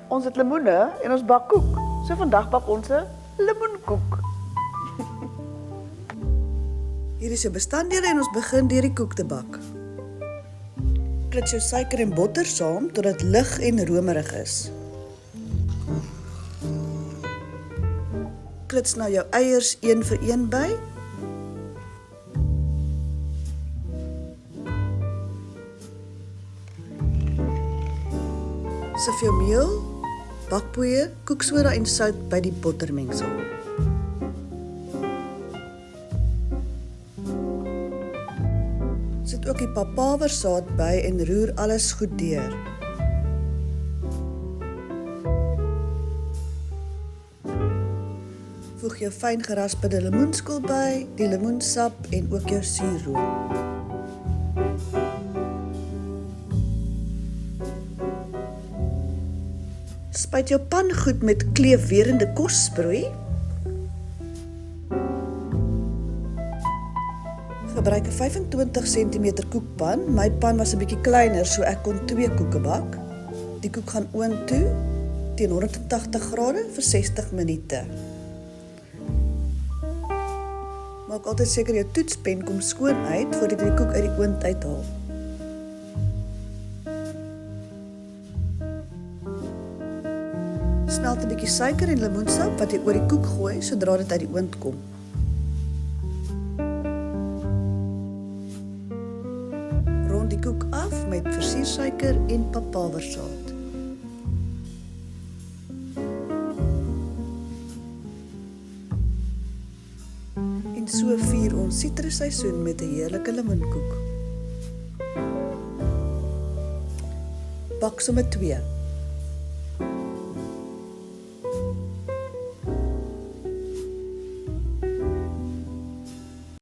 Ons het lemoene en ons bak koek. So vandag bak ons 'n lemoenkoek. Hier is jou bestanddele en ons begin deur die koek te bak. Klits jou suiker en botter saam totdat lig en romerig is. Klits nou jou eiers een vir een by. Sif jou meel, bakpoeier, koeksoda en sout by die bottermengsel. Sit ook die papawersaad by en roer alles goed deur. Voeg jou fyn gerasperde lemoenskol by, die lemoensap en ook jou suurroom. Spuit jou pan goed met kleefwerende kossproei. Gebruik 'n 25 cm koekpan. My pan was 'n bietjie kleiner, so ek kon 2 koeke bak. Die koek gaan oontoe teen 180 grade vir 60 minute. Maak altyd seker jou toetspen kom skoon uit voordat jy die koek uit die oond uithaal. Smelt 'n bietjie suiker en lemoensap wat jy oor die koek gooi sodra dit uit die oond kom. Rond die koek af met versiersuiker en papawersaad. En so vier ons sitrusseisoen met 'n heerlike lemoenkoek. Bak sommer 2.